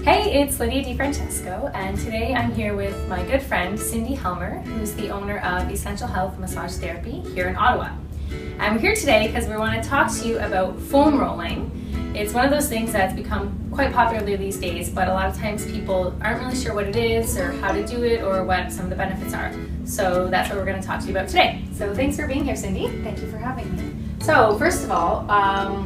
Hey, it's Lydia Francesco, and today I'm here with my good friend Cindie Helmer, who's the owner of Essential Health Massage Therapy here in Ottawa. And we're here today because we want to talk to you about foam rolling. It's one of those things that's become quite popular these days, but a lot of times people aren't really sure what it is or how to do it or what some of the benefits are. So that's what we're going to talk to you about today. So thanks for being here, Cindie. Thank you for having me. So first of all,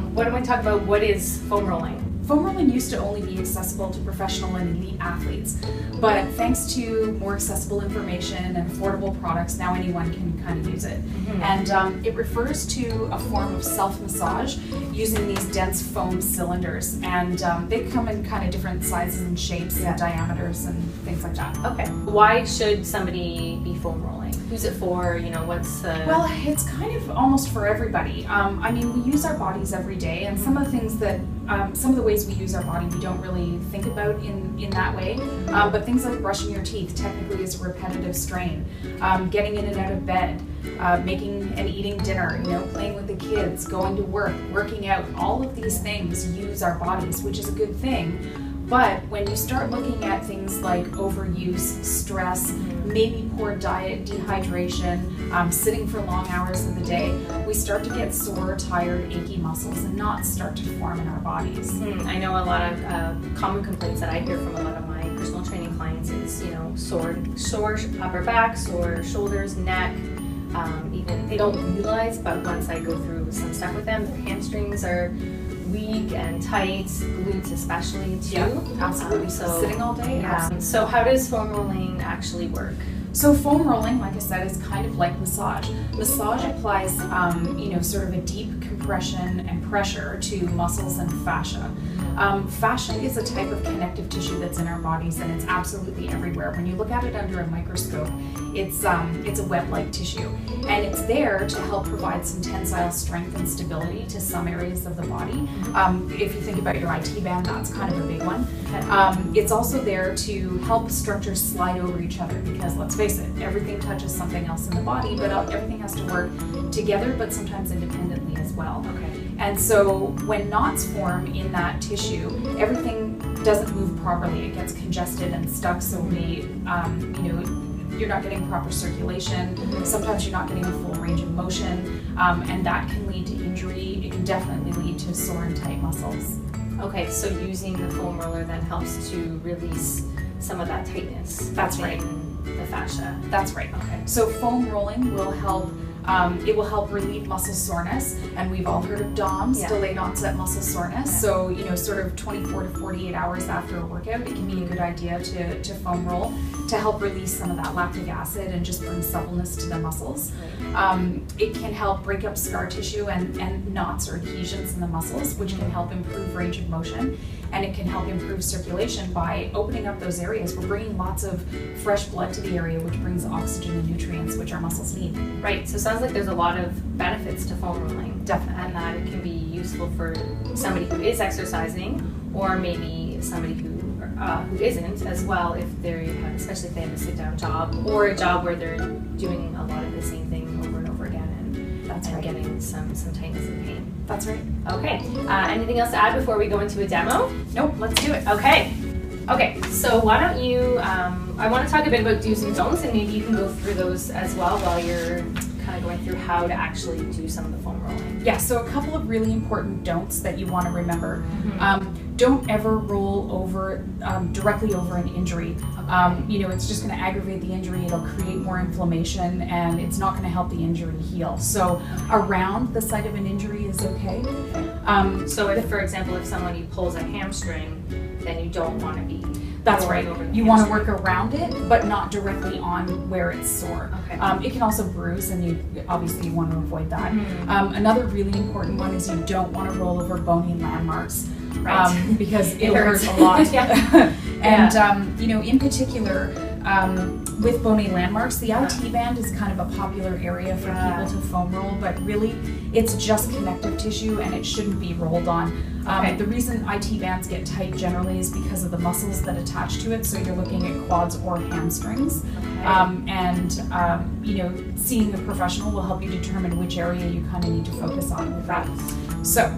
what do we talk about? What is foam rolling? Foam rolling used to only be accessible to professional and elite athletes, but thanks to more accessible information and affordable products, now anyone can kind of use it. Mm-hmm. And it refers to a form of self-massage using these dense foam cylinders, and they come in kind of different sizes and shapes and diameters and things like that. Okay. Why should somebody be foam rolling? Who's it for? You know, what's the... Well, it's kind of almost for everybody. I mean, we use our bodies every day, and some of the things that some of the ways we use our body we don't really think about in that way, but things like brushing your teeth technically is a repetitive strain, getting in and out of bed, making and eating dinner, you know, playing with the kids, going to work, working out, all of these things use our bodies, which is a good thing. But when you start looking at things like overuse, stress, maybe poor diet, dehydration, sitting for long hours of the day, we start to get sore, tired, achy muscles and knots start to form in our bodies. I know a lot of common complaints that I hear from a lot of my personal training clients is, you know, sore upper back, sore shoulders, neck. Even they don't realize, but once I go through some stuff with them, their hamstrings are weak and tight, glutes especially too. Yeah, absolutely. So sitting all day. Yeah. So how does foam rolling actually work? So foam rolling, like I said, is kind of like massage. Massage applies, sort of a deep compression and pressure to muscles and fascia. Fascia is a type of connective tissue that's in our bodies, and it's absolutely everywhere. When you look at it under a microscope, it's a web-like tissue, and it's there to help provide some tensile strength and stability to some areas of the body. If you think about your IT band, that's kind of a big one. It's also there to help structures slide over each other, because let's face it, everything touches something else in the body, but everything has to work together, but sometimes independently as well. Okay. And so when knots form in that tissue, everything doesn't move properly. It gets congested and stuck, so you're not getting proper circulation. Sometimes you're not getting a full range of motion, and that can lead to injury. It can definitely lead to sore and tight muscles. Okay, so using the foam roller then helps to release some of that tightness. That's right. The fascia. That's right. Okay. So foam rolling will help. It will help relieve muscle soreness, and we've all heard of DOMS, delayed onset muscle soreness. Yeah. So, sort of 24 to 48 hours after a workout, it can be a good idea to foam roll to help release some of that lactic acid and just bring suppleness to the muscles. Right. It can help break up scar tissue and knots or adhesions in the muscles, which can help improve range of motion, and it can help improve circulation by opening up those areas. We're bringing lots of fresh blood to the area, which brings oxygen and nutrients, which our muscles need. Right, so it sounds like there's a lot of benefits to foam rolling. Definitely. And that it can be useful for somebody who is exercising, or maybe somebody who isn't as well, if especially if they have a sit-down job, or a job where they're doing a lot of the same thing over and over again, and getting some tightness and pain. That's right. Okay, anything else to add before we go into a demo? Nope, let's do it. Okay, so why don't you, I want to talk a bit about do's and don'ts, and maybe you can go through those as well while you're kind of going through how to actually do some of the foam rolling. Yeah, so a couple of really important don'ts that you want to remember. Don't ever roll over directly over an injury. It's just going to aggravate the injury, it'll create more inflammation, and it's not going to help the injury heal. So around the site of an injury is okay. So if, for example, if somebody pulls a hamstring, then you don't want to be... That's right. You want to work around it, but not directly on where it's sore. Okay. It can also bruise, and you obviously want to avoid that. Another really important one is you don't want to roll over bony landmarks, right. Because it hurts a lot. And in particular, with bony landmarks, the IT band is kind of a popular area for people to foam roll, but really it's just connective tissue and it shouldn't be rolled on. The reason IT bands get tight generally is because of the muscles that attach to it, so you're looking at quads or hamstrings. Seeing a professional will help you determine which area you kind of need to focus on with that. So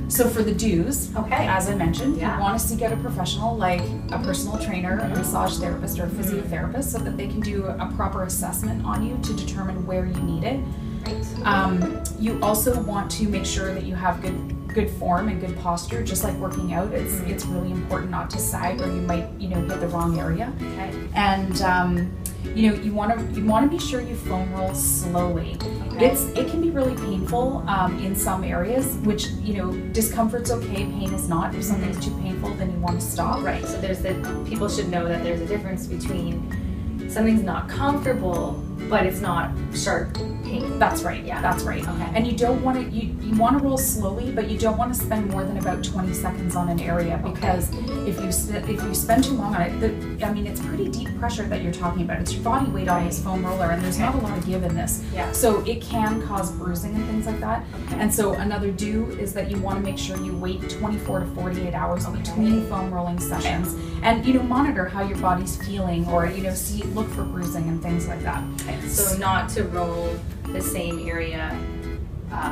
So for the do's, Okay. as I mentioned, Yeah. you want to seek out a professional like a personal trainer, a massage therapist, or a physiotherapist so that they can do a proper assessment on you to determine where you need it. Right. You also want to make sure that you have good form and good posture. Just like working out, it's really important not to sag, or you might hit the wrong area. Okay. And you want to be sure you foam roll slowly. Okay. It can be really painful in some areas, which discomfort's okay, pain is not. If something's too painful, then you want to stop. Right. So people should know that there's a difference between something's not comfortable, but it's not sharp pain. That's right. Yeah. That's right. Okay. And you don't want to you want to roll slowly, but you don't want to spend more than about 20 seconds on an area, because if you spend too long on it, it's pretty deep pressure that you're talking about. It's your body weight on this foam roller, and there's not a lot of give in this. Yeah. So it can cause bruising and things like that. Okay. And so another do is that you want to make sure you wait 24 to 48 hours between foam rolling sessions, and monitor how your body's feeling, or look for bruising and things like that. Okay. So not to roll the same area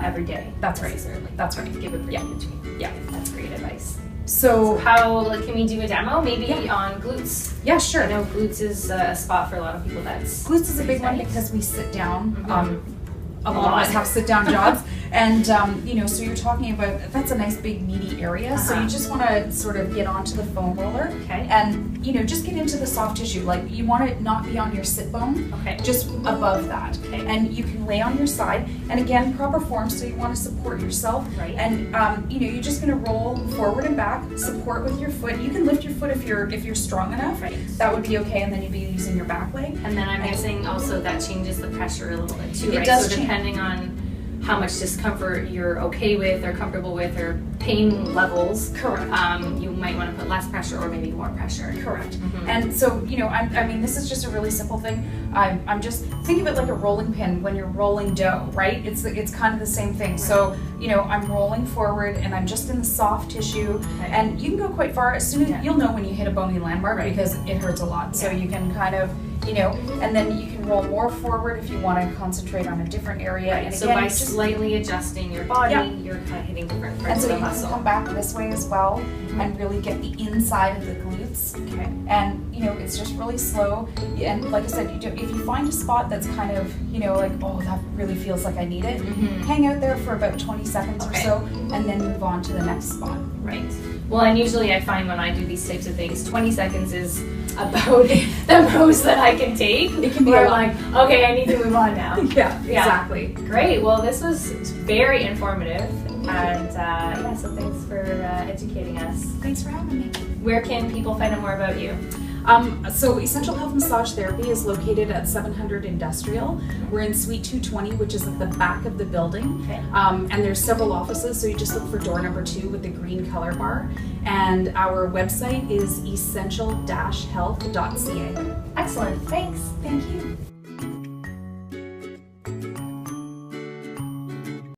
every day. That's right. Necessarily. That's right. Give a break in between. Yeah. That's great advice. So Can we do a demo maybe on glutes? yeah, sure. I know glutes is a spot for a lot of people. Glutes is a big one because we sit down. A lot of us have sit-down jobs, and so you're talking about, that's a nice big meaty area. So you just want to sort of get onto the foam roller, Okay. and just get into the soft tissue. Like, you want to not be on your sit bone, Okay. just above that. Okay. And you can lay on your side, and again, proper form. So you want to support yourself, Right. And you're just going to roll forward and back, support with your foot. You can lift your foot if you're strong enough. Right. That would be okay, and then you'd be using your back leg. And then I'm guessing also that changes the pressure a little bit too, It right? does So change. depending on how much discomfort you're okay with or comfortable with, or pain levels, Correct. You might want to put less pressure or maybe more pressure. Correct. Mhm. And so, this is just a really simple thing. I'm just, think of it like a rolling pin when you're rolling dough, right? It's kind of the same thing. So, I'm rolling forward, and I'm just in the soft tissue, Okay. and you can go quite far. As soon as you'll know when you hit a bony landmark, Right. because it hurts a lot. So you can kind of, and then you can roll more forward if you want to concentrate on a different area. Right. And So again, by just, slightly adjusting your body, Yeah. you're kind of hitting different and parts so of you the can muscle. come back this way as well, and really get the inside of the glutes. Okay. And it's just really slow. And like I said, if you find a spot that's kind of like, oh, that really feels like I need it, hang out there for about 20 seconds or Okay. so, and then move on to the next spot. Right. Well, and usually I find when I do these types of things, 20 seconds is about the most that I can take. It can be where a I'm lot. like, okay, I need to move on now. Yeah, exactly. Great. Well, this was very informative, and so thanks for educating us. Thanks for having me. Where can people find out more about you? So Essential Health Massage Therapy is located at 700 Industrial. We're in Suite 220, which is at the back of the building. Okay. And there's several offices, so you just look for door number 2 with the green color bar. And our website is essential-health.ca. Excellent. Thanks. Thank you.